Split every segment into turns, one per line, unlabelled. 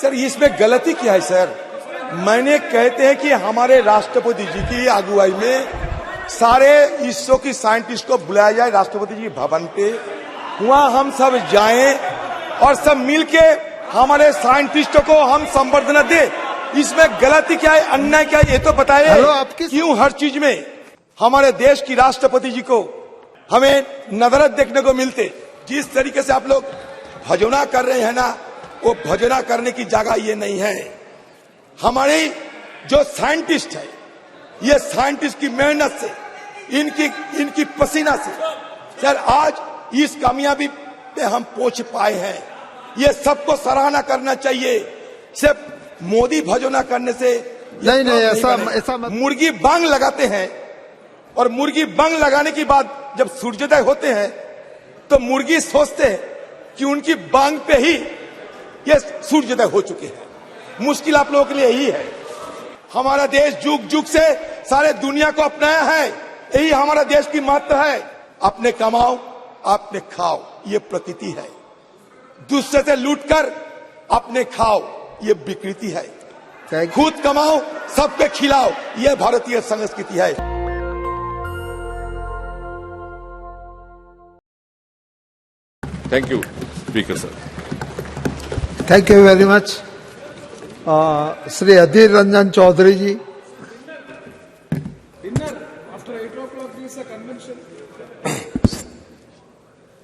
Sir इसमें गलती क्या है सर? मैंने कहते हैं कि हमारे राष्ट्रपति जी की अगुवाई में सारे इसरो की साइंटिस्ट को बुलाया जाए राष्ट्रपति जी भवन पे, वहां हम सब जाएं और सब मिलके हमारे साइंटिस्टों को हम संबर्धना दे। इसमें गलती क्या है, अन्याय क्या है, ये तो बताइए। क्यों हर चीज में हमारे देश की राष्ट्रपति जी को हमें नजरत देखने को मिलते? जिस तरीके से आप लोग भजोना कर रहे हैं ना, वो भजना करने की जगह ये नहीं है। हमारे जो साइंटिस्ट है, ये साइंटिस्ट की मेहनत से, इनकी पसीना से सर आज इस कामयाबी पे हम पहुंच पाए हैं। ये सबको सराहना करना चाहिए। सिर्फ मोदी भजोना करने से
नहीं ऐसा
मुर्गी बांग लगाते हैं और मुर्गी बांग लगाने के बाद जब सूर्योदय होते हैं तो मुर्गी सोचते हैं कि उनकी बांग पे ही ये सूर्योदय हो चुके हैं। मुश्किल आप लोगों के लिए यही है। हमारा देश जुग जुग से सारे दुनिया को अपनाया है, यही हमारा देश की महत्व है। अपने कमाओ अपने खाओ, ये प्रकृति है। दूसरे से लूटकर अपने खाओ, ये विकृति है। खुद कमाओ सबके खिलाओ, ये भारतीय संस्कृति है।
Thank you speaker sir.
Thank you very much. Shri Adhir Ranjan Chowdhury ji.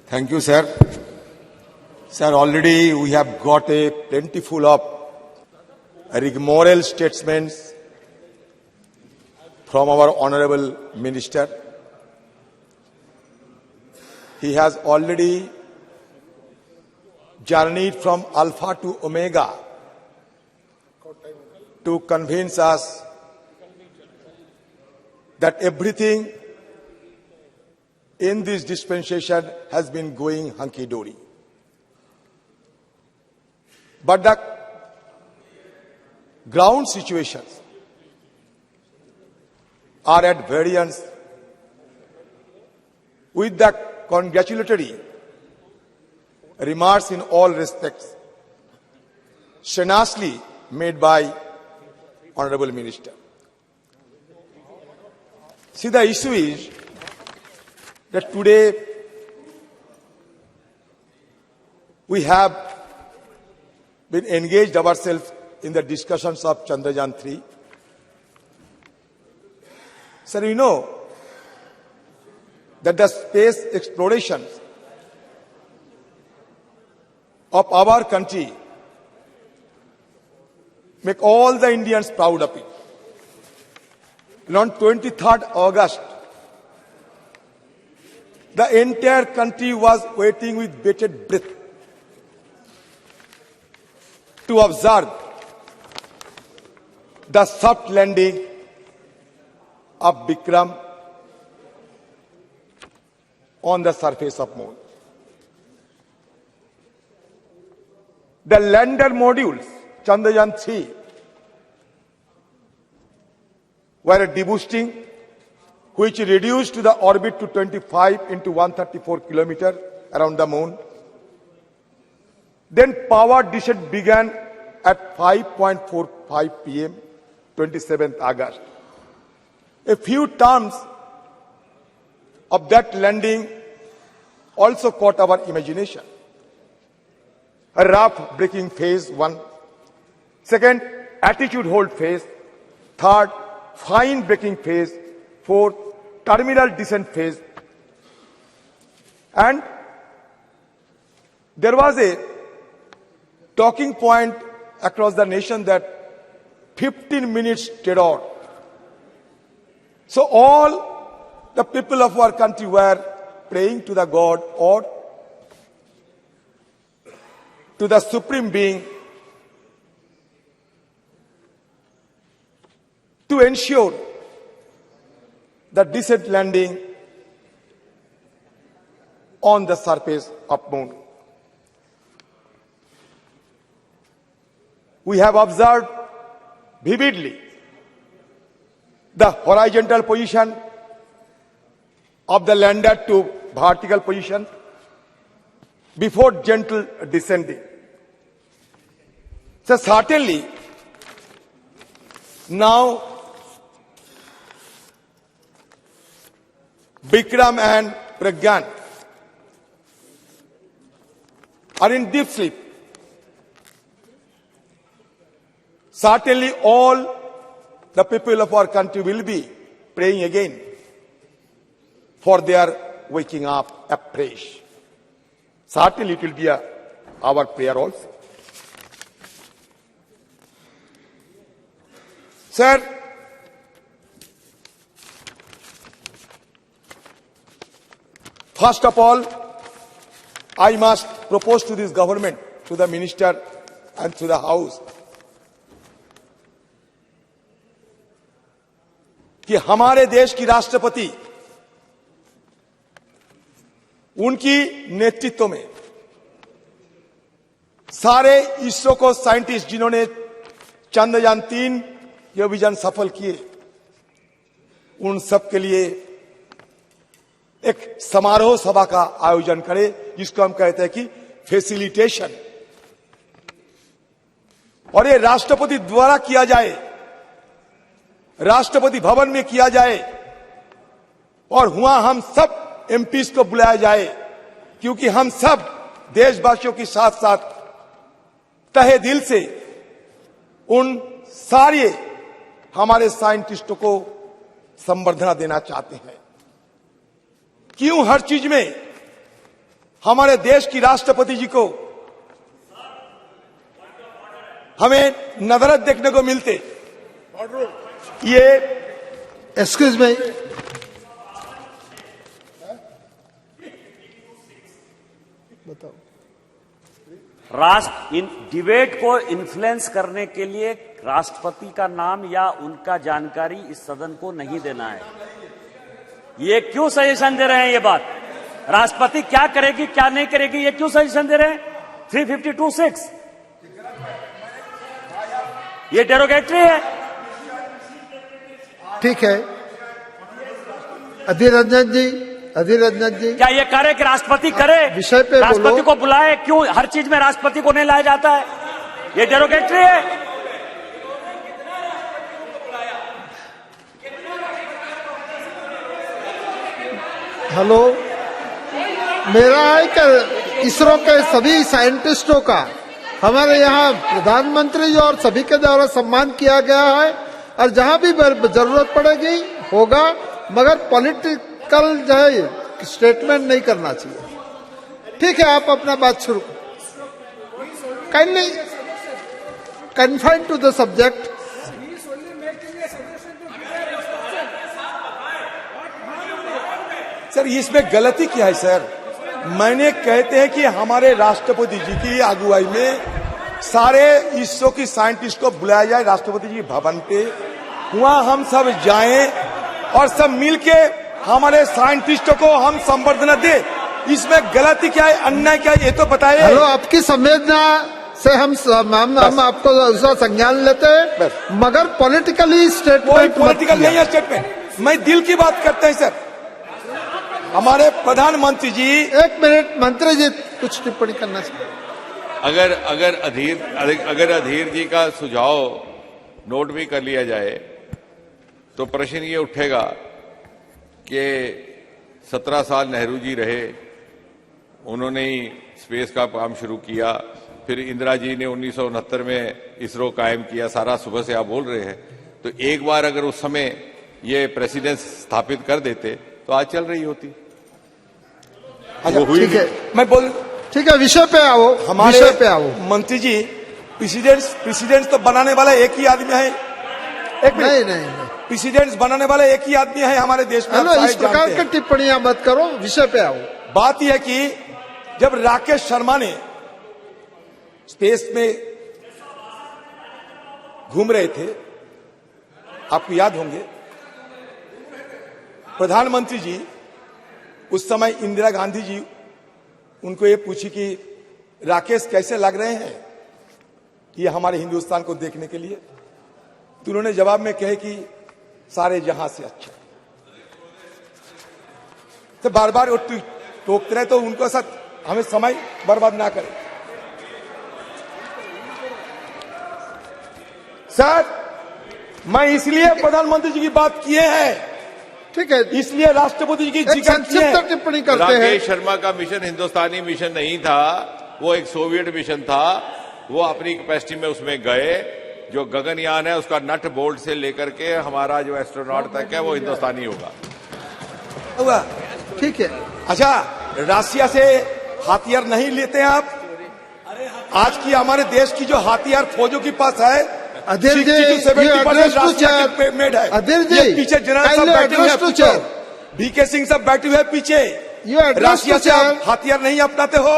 Thank you, sir. Sir, already we have got a plentiful of rigmarole statements from our honorable minister. He has already journeyed from Alpha to Omega to convince us that everything in this dispensation has been going hunky-dory. But the ground situations are at variance with the congratulatory remarks in all respects shamelessly made by Honorable Minister. See, the issue is that today we have been engaged ourselves in the discussions of Chandrayaan-3. Sir, you know that the space explorations of our country make all the Indians proud of it. And on 23rd August, the entire country was waiting with bated breath to observe the soft landing of Vikram on the surface of Moon. The lander modules, Chandrayaan-3, were deboosting, which reduced the orbit to 25 into 134 kilometers around the Moon. Then power descent began at 5:45 p.m., 27th August. A few terms of that landing also caught our imagination. A rough braking phase 1, second, attitude hold phase, third, fine braking phase, fourth, terminal descent phase. And there was a talking point across the nation that 15 minutes terror. So all the people of our country were praying to the God or to the Supreme Being to ensure the decent landing on the surface of Moon. We have observed vividly the horizontal position of the lander to vertical position before gentle descending. So certainly, now Bikram and Pragyan are in deep sleep. Certainly all the people of our country will be praying again for their waking up afresh. Certainly it will be our prayer also. Sir, first of all, I must propose to this government, to the minister and to the House, कि हमारे देश की राष्ट्रपति उनकी नेतृत्व में सारे इसरो को साइंटिस्ट जिन्होंने चंद्रयान-3 ये विजन सफल किए, उन सब के लिए एक समारोह सभा का आयोजन करें, जिसको हम कहते हैं कि फैसिलिटेशन, और ये राष्ट्रपति द्वारा किया जाए, राष्ट्रपति भवन में किया जाए, और वहां हम सब एमपीज को बुलाया जाए, क्योंकि हम सब देशवासियों के साथ साथ तहे दिल से उन सारे हमारे साइंटिस्टों को संबर्धना देना चाहते हैं। क्यों हर चीज में हमारे देश की राष्ट्रपति जी को हमें नजरत देखने को मिलते? ये
एक्सक्यूज मी, बताओ।
राष्ट्र इन डिबेट को इन्फ्लुएंस करने के लिए राष्ट्रपति का नाम या उनका जानकारी इस सदन को नहीं देना है। ये क्यों सजेशन दे रहे हैं? ये बात राष्ट्रपति क्या करेगी क्या नहीं करेगी, ये क्यों सजेशन दे रहे हैं? 352(6) ये डेरोगेटरी है।
ठीक है, अधीर रंजन जी,
क्या ये करे कि राष्ट्रपति करे?
विषय पे
राष्ट्रपति
बोलो।
को बुलाए, क्यों हर चीज में राष्ट्रपति को नहीं लाया जाता है? ये डेरोगेटरी है।
हेलो, मेरा है कि इसरो के सभी साइंटिस्टों का हमारे यहाँ प्रधानमंत्री जी और सभी के द्वारा सम्मान किया गया है, और जहां भी जरूरत पड़ेगी होगा, मगर पॉलिटिकल जो है स्टेटमेंट नहीं करना चाहिए। ठीक है, आप अपना बात शुरू kindly confine to the subject.
Sir, इसमें गलती क्या है सर? मैंने कहते हैं कि हमारे राष्ट्रपति जी की अगुवाई में सारे इसरो की साइंटिस्ट को बुलाया जाए राष्ट्रपति जी भवन पे, वहां हम सब जाएं और सब मिलके हमारे साइंटिस्टों को हम संबर्धना दे। इसमें गलती क्या है, अन्याय क्या है, ये तो बताइए।
हेलो, आपकी संवेदना से हम आपको उसका संज्ञान लेते हैं, मगर पॉलिटिकली स्टेटमेंट
कोई पॉलिटिकल नहीं है स्टेटमेंट। मैं दिल की बात करते हैं सर। हमारे प्रधानमंत्री जी,
एक मिनट, मंत्री जी कुछ टिप्पणी करना चाहिए।
अगर अधीर जी का सुझाव नोट भी कर लिया जाए तो प्रश्न ये उठेगा कि 17 साल नेहरू जी रहे, उन्होंने ही स्पेस का काम शुरू किया, फिर इंदिरा जी ने 1969 में इसरो कायम किया, सारा सुबह से आप बोल रहे हैं, तो एक बार अगर उस समय ये प्रेसिडेंस स्थापित कर देते तो आज चल रही होती।
अच्छा,
ठीक है,
मैं बोल,
ठीक है, विषय पे आओ,
हमारे
विषय पे आओ।
मंत्री जी, प्रेसिडेंट तो बनाने वाला एक ही आदमी है। एक मिनट,
नहीं,
प्रेसिडेंट बनाने वाला एक ही आदमी है हमारे देश में।
हेलो,
आप
इस
शायद
प्रकार
जानते
की
हैं।
टिप्पणियां मत करो, विषय पे आओ।
बात यह है कि जब राकेश शर्मा ने स्पेस में घूम रहे थे, आपको याद होंगे, प्रधानमंत्री जी उस समय इंदिरा गांधी जी उनको ये पूछी कि राकेश कैसे लग रहे हैं ये हमारे हिंदुस्तान को देखने के लिए, तो उन्होंने जवाब में कहे कि सारे जहां से अच्छा। तो बार बार वो टोकते रहे, तो उनको साथ हमें समय बर्बाद ना करें। सर, मैं इसलिए प्रधानमंत्री जी की बात किए हैं,
ठीक है,
इसलिए राष्ट्रपति जी की
एक
जिक्र किए हैं।
संक्षिप्त टिप्पणी करते हैं।
राकेश शर्मा का मिशन हिंदुस्तानी मिशन नहीं था, वो एक सोवियत मिशन था। वो अपनी कैपेसिटी में उसमें गए। जो गगनयान है उसका नट बोल्ट से लेकर के हमारा जो एस्ट्रोनॉट तक है वो हिंदुस्तानी होगा।
हुआ
ठीक है,
अच्छा, रशिया से हथियार नहीं लेते हैं आप? आज की हमारे देश की जो हथियार फौजों के पास है,
अधीर जी,
60 to 70% रशिया के मेड है।
अधीर जी,
ये पीछे जनरल सब
kindly
बैठे हुए हैं,
address to
पूछो।
chair.
VK सिंह सब बैठे हुए हैं पीछे।
You address
रशिया
to
से आप
chair.
हथियार नहीं अपनाते हो?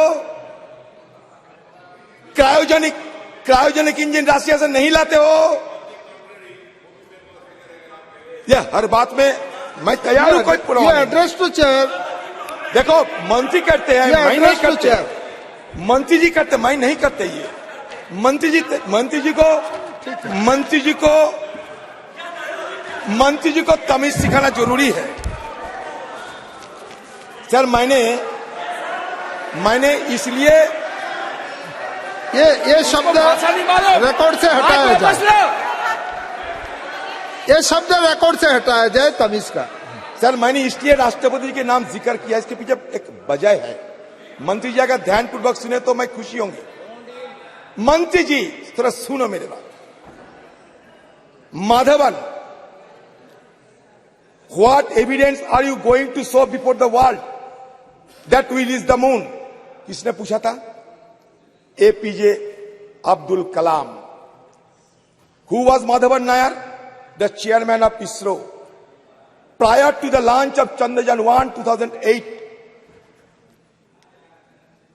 क्रायोजेनिक इंजन रशिया से नहीं लाते हो? ये हर बात में मैं तैयार हूं, कोई
ये
परवाह नहीं।
एड्रेस टू चेयर,
देखो, मंत्री करते हैं,
ये
मैं नहीं
address to
करते।
chair.
मंत्री जी करते, मैं नहीं करते। ये मंत्री जी को तमीज सिखाना जरूरी है। सर, मैंने इसलिए
ये शब्द रिकॉर्ड से हटाया जाए, ये शब्द रिकॉर्ड से हटाया जाए तमीज का।
सर, मैंने इसलिए राष्ट्रपति जी के नाम जिक्र किया, इसके पीछे एक वजह है। मंत्री जी अगर ध्यानपूर्वक सुने तो मैं खुशी होंगी। मंत्री जी थोड़ा सुनो मेरे बात। Madhavan, what evidence are you going to show before the world that we reach the moon? किसने पूछा था? A P J Abdul Kalam. Who was Madhavan Nair? The chairman of ISRO. Prior to the launch of Chandrayaan-1 2008,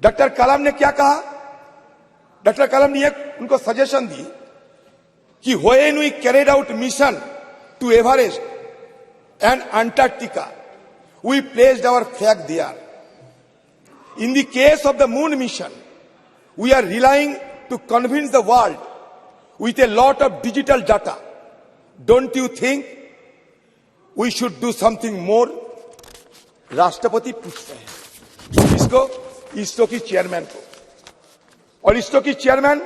doctor Kalam ने क्या कहा? डॉक्टर कलाम ने उनको सजेशन दी कि when we carried out mission to Everest and Antarctica, we placed our flag there. In the case of the moon mission, we are relying to convince the world with a lot of digital data. Don't you think we should do something more? राष्ट्रपति पूछ रहे हैं इसको, इसरो की chairman को। और इसरो की chairman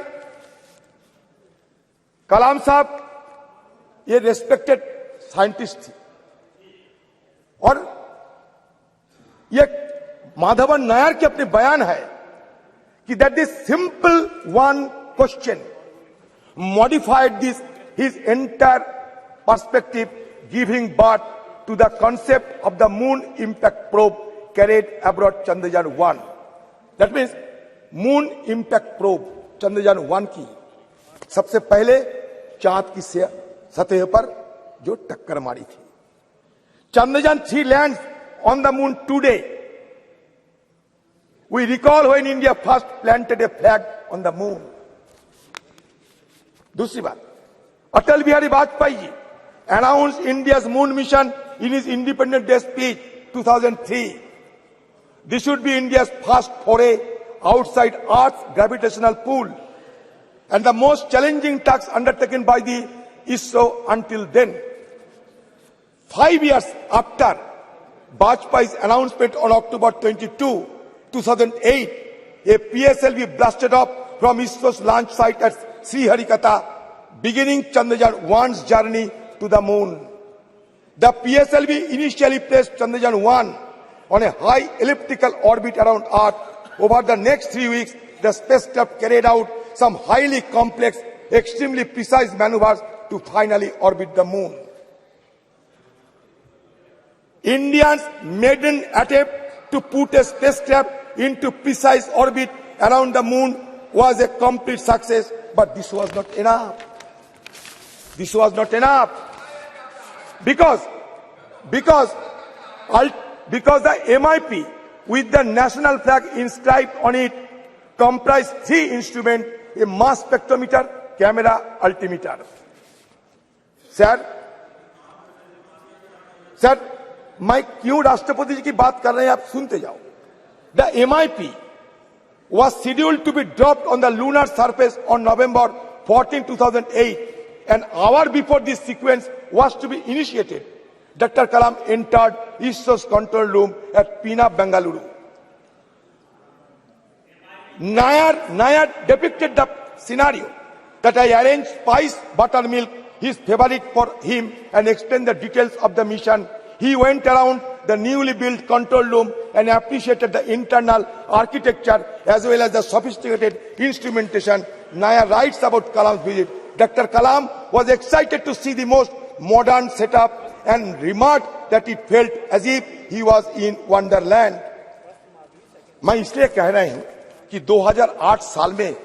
कलाम साहब ये रेस्पेक्टेड साइंटिस्ट थी। और ये माधवन नायर के अपने बयान है कि that this simple one question modified his entire perspective, giving birth to the concept of the moon impact probe carried aboard Chandrayaan-1. That means moon impact probe Chandrayaan-1 की सबसे पहले चांद की सतह पर जो टक्कर मारी थी। Chandrayaan-3 lands on the moon today. We recall when India first planted a flag on the moon. दूसरी बात, Atal Bihari Vajpayee ji announced India's moon mission in his Independence Day speech 2003. This should be India's first foray outside Earth's gravitational pull and the most challenging task undertaken by the ISRO until then. 5 years after Vajpayee's announcement on October 22, 2008, a PSLV blasted off from ISRO's launch site at Sriharikota, beginning Chandrayaan-1's journey to the moon. The PSLV initially placed Chandrayaan-1 on a high elliptical orbit around Earth. Over the next 3 weeks, the spacecraft carried out some highly complex, extremely precise maneuvers to finally orbit the moon. India's maiden attempt to put a spacecraft into precise orbit around the moon was a complete success, but this was not enough. This was not enough because the MIP with the national flag inscribed on it comprised 3 instruments: a mass spectrometer, camera, altimeter. Sir, मैं क्यों राष्ट्रपति जी की बात कर रहे हैं आप सुनते जाओ। The MIP was scheduled to be dropped on the lunar surface on November 14, 2008. An hour before this sequence was to be initiated, Dr. Kalam entered ISRO's control room at Pune, Bengaluru. Nair depicted the scenario that I arranged spice buttermilk, his favorite for him, and explained the details of the mission. He went around the newly built control room and appreciated the internal architecture as well as the sophisticated instrumentation. Naya writes about Kalam's visit. Dr. Kalam was excited to see the most modern setup and remarked that it felt as if he was in wonderland. मैं इसलिए कह रहा हूं कि 2008 साल में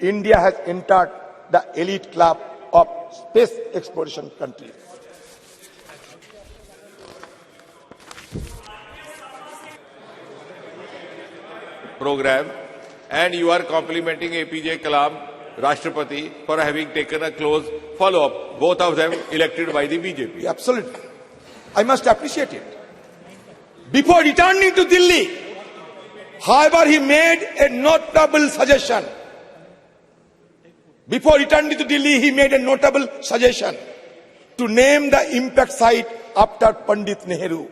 India has entered the elite club of space exploration country.
program, and you are complimenting APJ Kalam, Rashtrapati, for having taken a close follow-up, both of them elected by the BJP.
Absolutely. I must appreciate it. Before returning to Delhi, however, he made a notable suggestion. Before returning to Delhi, he made a notable suggestion to name the impact site after Pandit Nehru,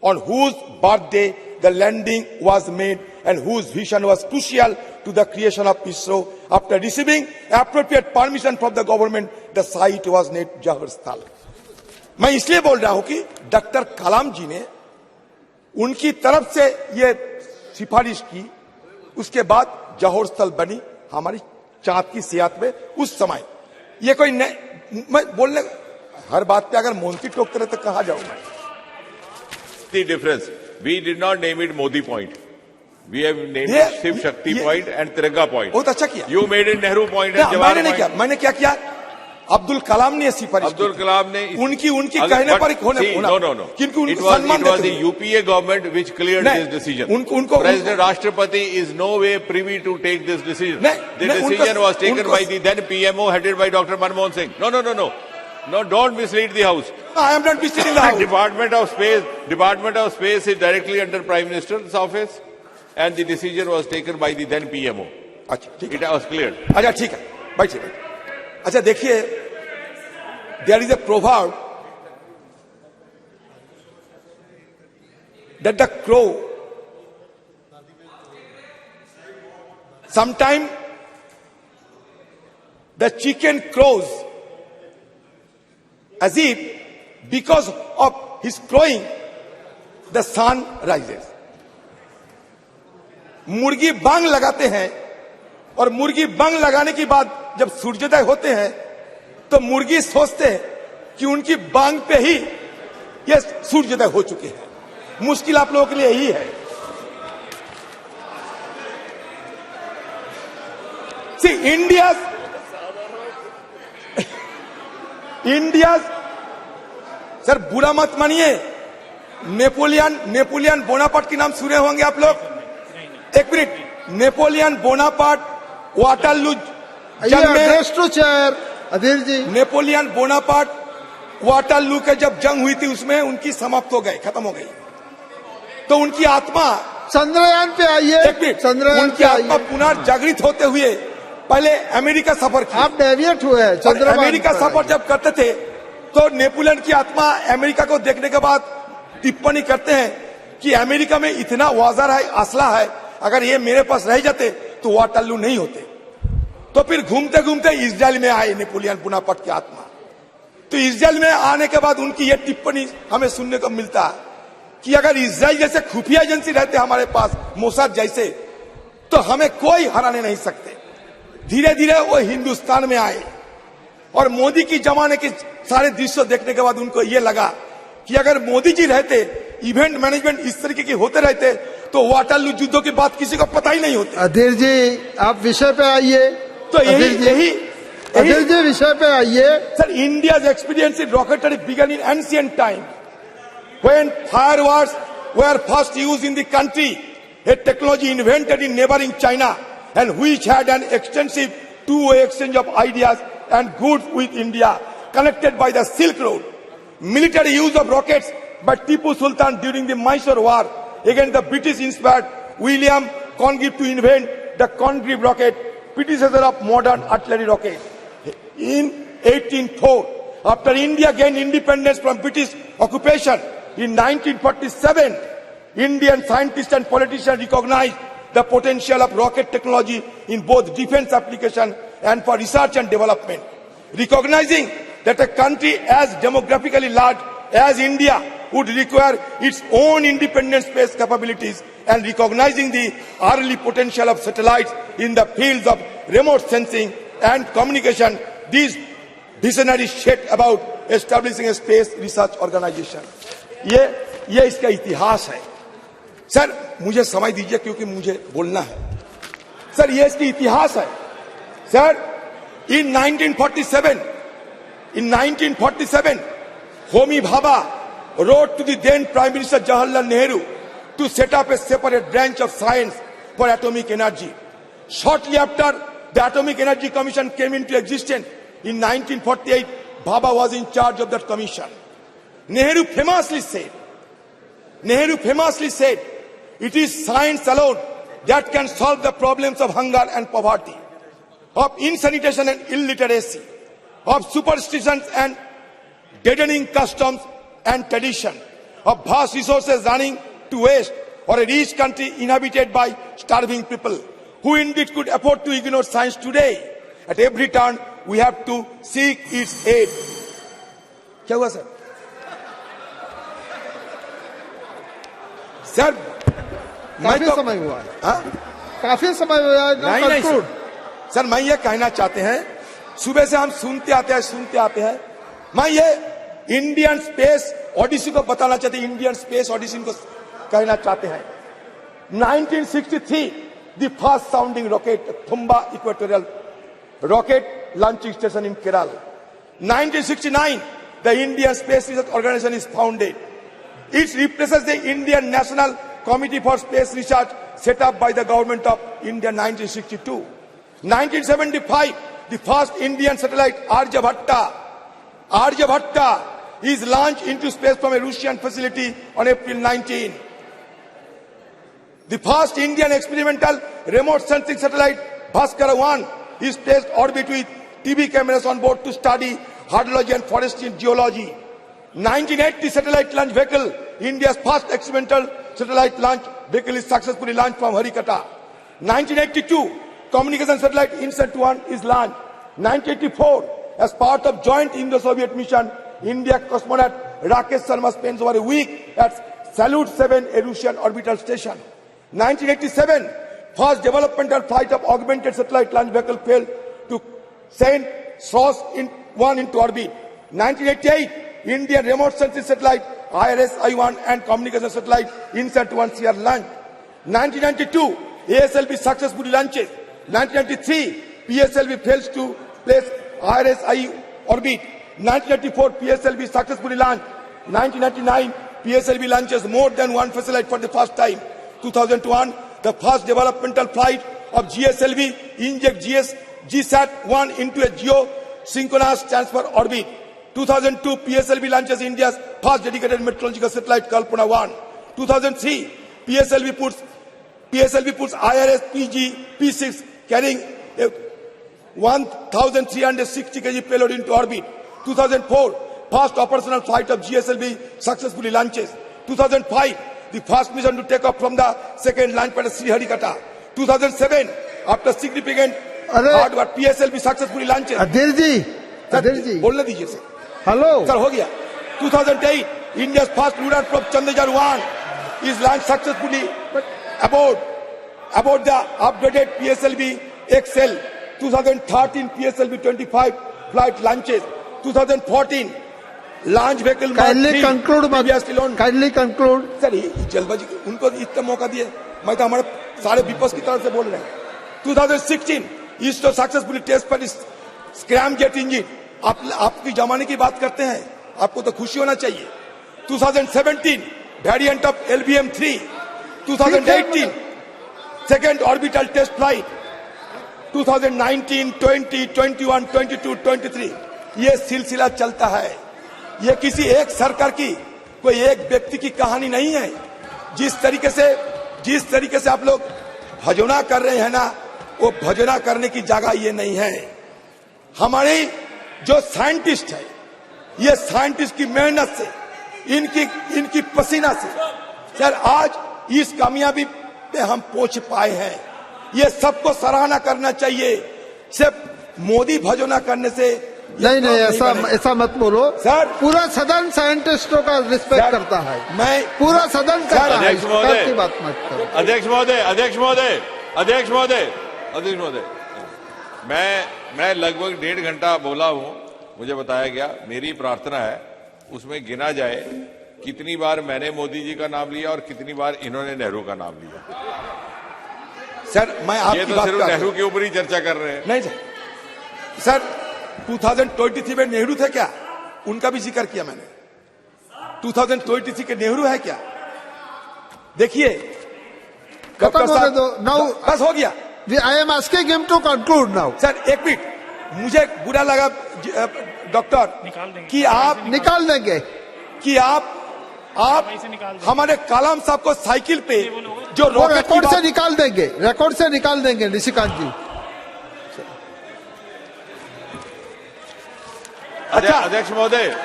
on whose birthday the landing was made and whose vision was crucial to the creation of ISRO. After receiving appropriate permission from the government, the site was named Jawahar Sthal. मैं इसलिए बोल रहा हूं कि doctor कलाम जी ने उनकी तरफ से ये सिफारिश की, उसके बाद जौहर स्थल बनी हमारी चांद की सियात में उस समय. ये कोई मैं बोलने हर बात पे अगर मोंटी टोकते रहे तो कहा जाऊंगा.
The difference, we did not name it Modi Point. We have named
ये-
it Shiv Shakti
ये-
Point and Tiranga Point.
बहुत अच्छा किया.
You made it Nehru Point and
ना,
Jawahar
मैंने नहीं किया.
Point.
मैंने क्या किया, अब्दुल कलाम ने सिफारिश
Abdul
की.
Kalam ने
उनकी
अगर-
कहने पर
but
होने
see,
होना.
no.
क्योंकि उनको
It was
सम्मान
the
देते हुए.
UPA government which cleared
नहीं,
this decision.
उनको
President Rashtrapati is no way privy to take this decision.
नहीं,
The
नहीं,
decision
उनको-
was taken
उनको-
by the then PMO headed by Dr. Manmohan Singh. No. No, don't mislead the house.
I am not visiting the house.
Department of Space is directly under Prime Minister's office, and the decision was taken by the then PMO.
अच्छा ठीक
It
है.
was cleared.
अच्छा ठीक है, बैठिए. अच्छा देखिए, there is a proverb that the crow sometime the chicken crows as if because of his crowing the sun rises. मुर्गी बांग लगाते हैं और मुर्गी बांग लगाने के बाद जब सूर्योदय होते हैं तो मुर्गी सोचते हैं कि उनकी बांग पे ही ये सूर्योदय हो चुके हैं. मुश्किल आप लोगों के लिए यही है. See, India's सर बुरा मत मानिए, नेपोलियन बोनापार्ट के नाम सुने होंगे आप लोग. एक मिनट, नेपोलियन बोनापार्ट वाटरलू जंग में,
address to chair Adhir ji.
Napoleon Bonaparte Waterloo के जब जंग हुई थी उसमें उनकी समाप्त हो गए, खत्म हो गई. तो उनकी आत्मा,
चंद्रयान पे आइए.
एक मिनट,
चंद्रयान
उनकी
पे
आत्मा
आइए.
पुनर्जागृत होते हुए पहले अमेरिका सफर की.
आप डेविएट हुए हैं.
और
चंद्रयान
अमेरिका सफर जब करते थे तो नेपोलियन की आत्मा अमेरिका को देखने के बाद टिप्पणी करते हैं कि अमेरिका में इतना औजार है, असला है, अगर ये मेरे पास रह जाते तो वाटरलू नहीं होते. तो फिर घूमते घूमते इजराइल में आए नेपोलियन बोनापार्ट की आत्मा. तो इजराइल में आने के बाद उनकी ये टिप्पणी हमें सुनने को मिलता है कि अगर इजराइल जैसे खुफिया एजेंसी रहते हमारे पास, मोसाद जैसे, तो हमें कोई हराने नहीं सकते. धीरे धीरे वो हिंदुस्तान में आए और मोदी की जमाने के सारे दृश्य देखने के बाद उनको ये लगा कि अगर मोदी जी रहते, इवेंट मैनेजमेंट इस तरीके के होते रहते तो वाटरलू युद्धों की बात किसी को पता ही नहीं होती.
अधीर जी आप विषय पे आइए.
तो
अधीर जी विषय पे आइए.
Sir, India's experience in rocketry began in ancient time when fireworks were first used in the country, a technology invented in neighboring China and which had an extensive two-way exchange of ideas and goods with India, connected by the Silk Road. Military use of rockets by Tipu Sultan during the Mysore War against the British inspired William Congreve to invent the Congreve rocket, predecessor of modern artillery rocket. In 1804, after India gained independence from British occupation in 1947, Indian scientists and politicians recognized the potential of rocket technology in both defense application and for research and development. Recognizing that a country as demographically large as India would require its own independent space capabilities, and recognizing the early potential of satellites in the fields of remote sensing and communication, these visionaries set about establishing a space research organization. ये इसका इतिहास है। Sir मुझे समय दीजिए क्योंकि मुझे बोलना है। सर ये इसकी इतिहास है। Sir in 1947 Homi Bhabha wrote to the then Prime Minister Jawaharlal Nehru to set up a separate branch of science for atomic energy. Shortly after the Atomic Energy Commission came into existence in 1948, Bhabha was in charge of that commission. Nehru famously said, it is science alone that can solve the problems of hunger and poverty, of insanitation and illiteracy, of superstitions and deadening customs and tradition, of vast resources running to waste, or a rich country inhabited by starving people, who indeed could afford to ignore science today. At every turn, we have to seek its aid. क्या हुआ sir? Sir
काफी समय हुआ है। काफी समय हुआ है।
नहीं सर मैं ये कहना चाहते हैं, सुबह से हम सुनते आते हैं। मैं ये इंडियन स्पेस ओडिसी को बताना चाहते हैं, इंडियन स्पेस ओडिसी को कहना चाहते हैं। 1963 the first sounding rocket, Thumba Equatorial Rocket Launching Station in Kerala. 1969 the Indian Space Research Organization is founded. It replaces the Indian National Committee for Space Research set up by the government of India 1962. 1975, the first Indian satellite Aryabhatta is launched into space from a Russian facility on April 19. The first Indian experimental remote sensing satellite Bhaskara 1 is placed orbit with TV cameras on board to study hydrology and forestry and geology. 1980 satellite launch vehicle, India's first experimental satellite launch vehicle, is successfully launched from Harikata. 1982 communication satellite INSAT-1 is launched. 1984 as part of joint Indo-Soviet mission, India cosmonaut Rakesh Sharma spends over a week at Salyut 7, a Russian orbital station. 1987 first developmental flight of augmented satellite launch vehicle failed to send SOS 1 into orbit. 1988 Indian remote sensing satellite IRS-I1 and communication satellite INSAT-1 are launched. 1992 ASLV successfully launches. 1993 PSLV fails to place IRS-I orbit. 1994 PSLV successfully launched. 1999 PSLV launches more than one satellite for the first time. 2001 the first developmental flight of GSLV inject GSAT-1 into a geosynchronous transfer orbit. 2002 PSLV launches India's first dedicated meteorological satellite Kalpana 1. 2003 PSLV puts IRS-PG P6 carrying a 1,360 kg payload into orbit. 2004 first operational flight of GSLV successfully launches. 2005 the first mission to take off from the second launch pad at Sriharikata. 2007 after significant hard work PSLV successfully launches.
अधीर जी
बोलने दीजिए sir.
Hello
sir हो गया। 2008 India's first lunar probe Chandrayaan-1 is launched successfully aboard the upgraded PSLV XL. 2013 PSLV 25 flight launches. 2014 launch vehicle
kindly conclude
sir जल्दबाजी उनको इतना मौका दिए, मैं तो हमारे सारे विपक्ष की तरफ से बोल रहे हैं। 2016 इसरो सक्सेसफुली टेस्ट पर स्क्रैमजेट इंजन, आपकी जमाने की बात करते हैं, आपको तो खुशी होना चाहिए। 2017 variant of LVM-3, 2018 second orbital test flight, 2019, 20, 21, 22, 23 ये सिलसिला चलता है। ये किसी एक सरकार की, कोई एक व्यक्ति की कहानी नहीं है। जिस तरीके से आप लोग भजोना कर रहे हैं ना, वो भजना करने की जगह ये नहीं है। हमारे जो साइंटिस्ट है, ये साइंटिस्ट की मेहनत से, इनकी पसीना से सर आज इस कामयाबी पे हम पहुंच पाए हैं। ये सबको सराहना करना चाहिए। सिर्फ मोदी भजोना करने से
नहीं नहीं, ऐसा
बनेगा।
ऐसा मत बोलो
सर,
पूरा सदन साइंटिस्टों का रिस्पेक्ट
सर,
करता है,
मैं
पूरा सदन करता है,
अध्यक्ष
इस प्रकार
महोदय,
की बात मत करो।
अध्यक्ष महोदय, अध्यक्ष महोदय, अध्यक्ष महोदय, अध्यक्ष महोदय, मैं लगभग 1.5 घंटा बोला हूं, मुझे बताया गया। मेरी प्रार्थना है उसमें गिना जाए कितनी बार मैंने मोदी जी का नाम लिया और कितनी बार इन्होंने नेहरू का नाम लिया।
सर मैं
ये
आपकी
तो
बात
सिर्फ
कर
नेहरू के ऊपर ही चर्चा कर रहे हैं।
नहीं सर 2023 में नेहरू थे क्या? उनका भी जिक्र किया मैंने। 2023 के नेहरू है क्या? देखिए
खत्म
डॉक्टर
होने दो।
साहब,
Now-
बस हो गया
I am asking him to conclude now.
Sir. एक मिनट, मुझे बुरा लगा डॉक्टर कि आप
निकाल देंगे।
हमारे कलाम साहब को साइकिल पे जो
वो
रॉकेट की
रिकॉर्ड से
बात,
निकाल देंगे, रिकॉर्ड से निकाल देंगे निशिकांत जी।
अच्छा
अध्यक्ष महोदय,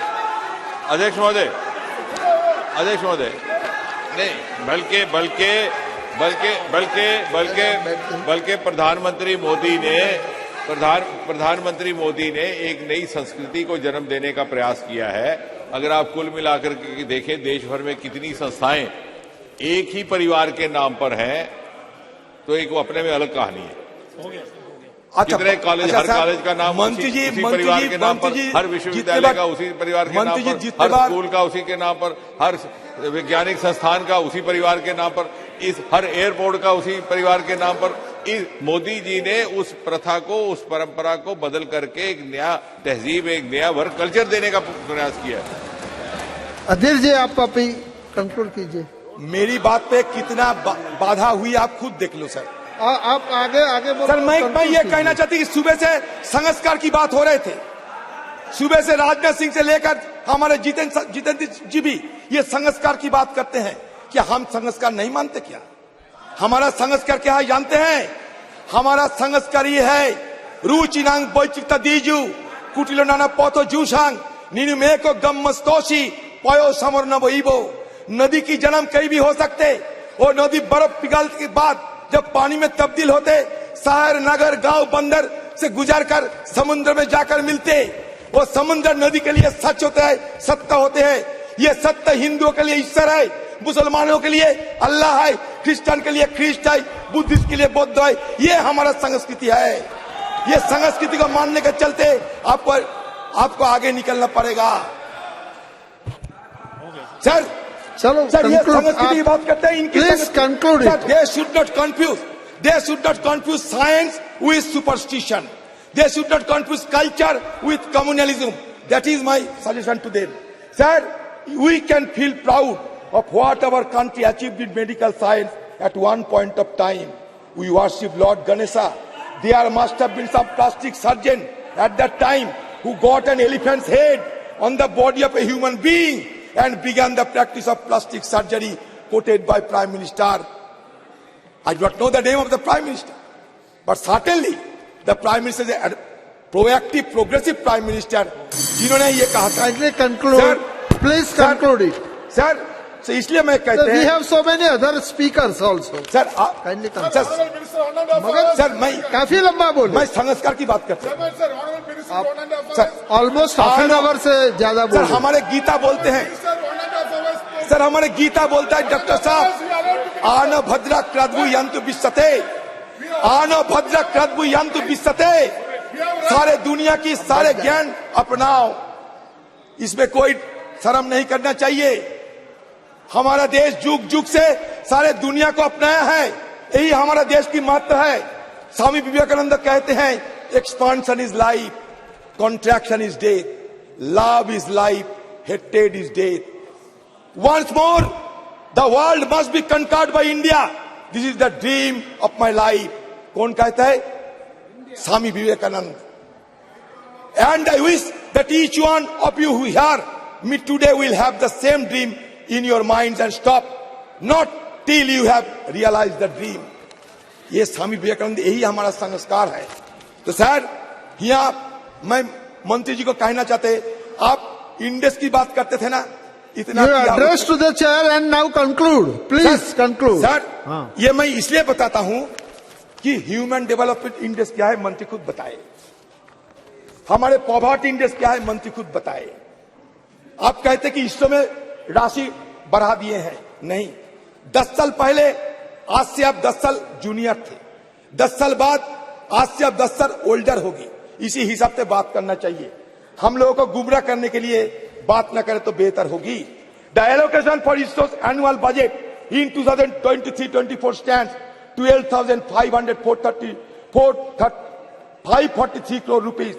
अध्यक्ष महोदय, अध्यक्ष महोदय, नहीं बल्कि बल्कि बल्कि बल्कि बल्कि बल्कि प्रधानमंत्री मोदी ने एक नई संस्कृति को जन्म देने का प्रयास किया है। अगर आप कुल मिलाकर के देखें देश भर में कितनी संस्थाएं एक ही परिवार के नाम पर हैं, तो एक वो अपने में अलग कहानी है।
अच्छा,
कितने कॉलेज,
अच्छा
हर
साहब,
कॉलेज का नाम
मंत्री जी,
उसी
मंत्री
परिवार
जी,
के नाम पर,
मंत्री जी,
हर
जितने
विश्वविद्यालय
बार-
का उसी परिवार के नाम
मंत्री जी,
पर,
जितने
हर
बार-
स्कूल का उसी के नाम पर, हर वैज्ञानिक संस्थान का उसी परिवार के नाम पर, इस हर एयरपोर्ट का उसी परिवार के नाम पर। इस मोदी जी ने उस प्रथा को, उस परंपरा को बदल करके एक नया तहजीब, एक नया वर्क कल्चर देने का प्रयास किया है।
अधीर जी आप अभी कंक्लूड कीजिए।
मेरी बात पे कितना बाधा हुई आप खुद देख लो सर।
आप आगे आगे बोलो,
सर मैं
conclude
ये
कीजिए।
कहना चाहती कि सुबह से संस्कार की बात हो रहे थे, सुबह से राजनाथ सिंह से लेकर हमारे जितेंद्र जी भी ये संस्कार की बात करते हैं। क्या हम संस्कार नहीं मानते? क्या हमारा संस्कार क्या है जानते हैं? हमारा संस्कार ये है, रुचिनांग बोचिता दीजू कुटिलो नाना पोतो जूशांग नीनु में को गम्मस्तोशी पयो समर नबो इबो। नदी की जन्म कहीं भी हो सकते, और नदी बर्फ पिघलने के बाद जब पानी में तब्दील होते, शहर नगर गांव बंदर से गुजर कर समुद्र में जाकर मिलते। वो समुद्र नदी के लिए सच होता है, सत्य होते हैं। ये सत्य हिंदुओं के लिए ईश्वर है, मुसलमानों के लिए अल्लाह है, क्रिश्चियन के लिए ख्रिस्ट है, बुद्धिस्ट के लिए बुद्ध है। ये हमारा संस्कृति है। ये संस्कृति को मानने के चलते आपको आगे निकलना पड़ेगा सर।
चलो
सर ये
conclude,
संस्कृति की
आप-
बात करते हैं, इनकी
Please
संस्कृति-
conclude
Sir,
it.
they should not confuse science with superstition. They should not confuse culture with communalism. That is my suggestion to them. Sir, we can feel proud of what our country achieved in medical science at one point of time. We worship Lord Ganesha. There must have been some plastic surgeon at that time who got an elephant's head on the body of a human being and began the practice of plastic surgery quoted by Prime Minister. I do not know the name of the Prime Minister, but certainly the Prime Minister is a proactive, progressive Prime Minister जिन्होंने ये कहा था।
kindly conclude.
Sir,
Please
sir,
conclude it.
Sir so इसलिए मैं कहते
We
हैं
have so many other speakers also.
Sir
Kindly conclude.
Sir
मगर
sir मैं
काफी लंबा बोले,
मैं संस्कार की बात करता हूँ sir.
Almost half an hour से ज्यादा
सर
बोले।
हमारे गीता बोलते हैं, सर हमारे गीता बोलता है डॉक्टर साहब, आन भद्रा क्रद्भु यंतु विश्वते, आन भद्रा क्रद्भु यंतु विश्वते। सारे दुनिया की सारे ज्ञान अपनाओ, इसमें कोई शर्म नहीं करना चाहिए। हमारा देश जुग जुग से सारे दुनिया को अपनाया है, यही हमारा देश की महत्व है। स्वामी विवेकानंद कहते हैं, expansion is life, contraction is death, love is life, hated is death. Once more, the world must be conquered by India. This is the dream of my life. कौन कहता है? Swami Vivekananda. And I wish that each one of you who hear me today will have the same dream in your minds and stop not till you have realized the dream. ये स्वामी विवेकानंद, यही हमारा संस्कार है। तो sir यहाँ मैं मंत्री जी को कहना चाहते, आप इंडेक्स की बात करते थे ना, इतना
You
किया
address to the chair and now conclude. Please conclude.
Sir ये मैं इसलिए बताता हूं कि ह्यूमन डेवलपमेंट इंडेक्स क्या है मंत्री खुद बताए। हमारे पॉवर्टी इंडेक्स क्या है, मंत्री खुद बताए। आप कहते कि इसरो में राशि बढ़ा दिए हैं, नहीं। 10 साल पहले आज से आप 10 साल जूनियर थे, 10 साल बाद आज से आप 10 साल ओल्डर होगी। इसी हिसाब से बात करना चाहिए। हम लोगों को गुमराह करने के लिए बात न करें तो बेहतर होगी। The allocation for ISRO's annual budget in 2023-24 stands 12,543 crore rupees.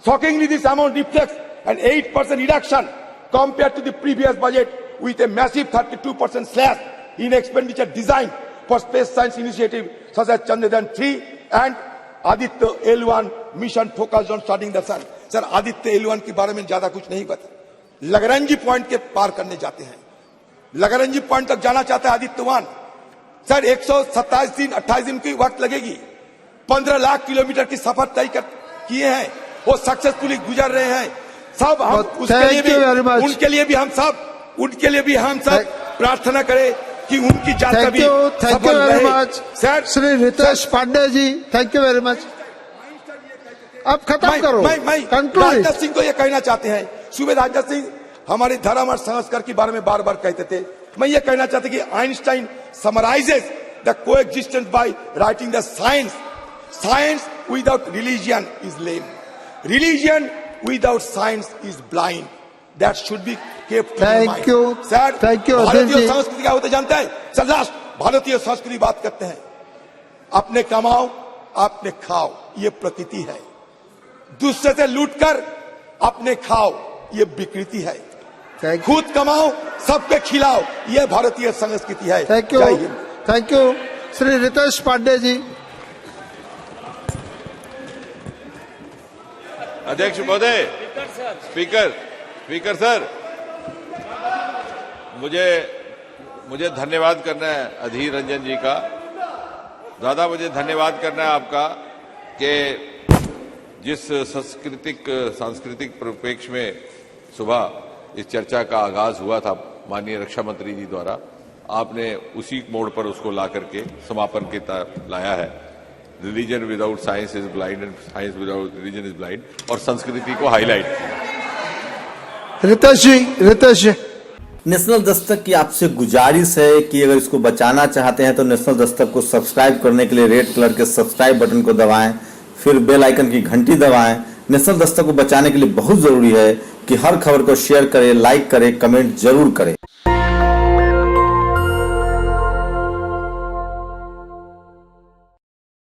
Shockingly, this amount reflects an 8% reduction compared to the previous budget, with a massive 32% slash in expenditure designed for space science initiative such as Chandrayaan-3 and Aditya L1 mission focused on studying the sun. Sir, Aditya L1 के बारे में ज्यादा कुछ नहीं पता। लगरंजी point के पार करने जाते हैं, लगरंजी पॉइंट तक जाना चाहते हैं आदित्य-1। सर 127 दिन 28 दिन की वक्त लगेगी। 15 लाख किलोमीटर की सफर तय किए हैं, वो सक्सेसफुली गुजर रहे हैं। सब हम उसके लिए भी, उनके लिए भी हम सब प्रार्थना करें कि उनकी यात्रा भी सफल रहे। Sir
Shri Ritesh Pandey ji, thank you very much. अब खत्म करो।
मैं राजनाथ सिंह को ये कहना चाहते हैं, सुबह राजनाथ सिंह हमारे धर्म और संस्कार के बारे में बार बार कहते थे। मैं ये कहना चाहता कि Einstein summarises the coexistence by writing the science without religion is lame, religion without science is blind. That should be kept in mind.
Thank you
sir.
Thank you.
भारतीय संस्कृति क्या होता जानता है सर? लास्ट भारतीय संस्कृति बात करते हैं, अपने कमाओ अपने खाओ, ये प्रकृति है। दूसरे से लूटकर अपने खाओ, ये विकृति है। खुद कमाओ सबके खिलाओ, ये भारतीय संस्कृति है।
Thank you, thank you. Shri Ritesh Pandey ji.
अध्यक्ष महोदय, स्पीकर सर, मुझे धन्यवाद करना है अधीर रंजन जी का। दादा, मुझे धन्यवाद करना है आपका कि जिस सांस्कृतिक परिप्रेक्ष्य में सुबह इस चर्चा का आगाज हुआ था माननीय रक्षा मंत्री जी द्वारा, आपने उसी मोड़ पर उसको ला करके समापन के लाया है। Religion without science is blind and science without religion is blind, और संस्कृति को हाईलाइट किया।
रितेश जी।
नेशनल दस्तक की आपसे गुजारिश है कि अगर इसको बचाना चाहते हैं तो नेशनल दस्तक को सब्सक्राइब करने के लिए रेड कलर के सब्सक्राइब बटन को दबाएं, फिर बेल आइकन की घंटी दबाएं। नेशनल दस्तक को बचाने के लिए बहुत जरूरी है कि हर खबर को शेयर करें, लाइक करें, कमेंट जरूर करें।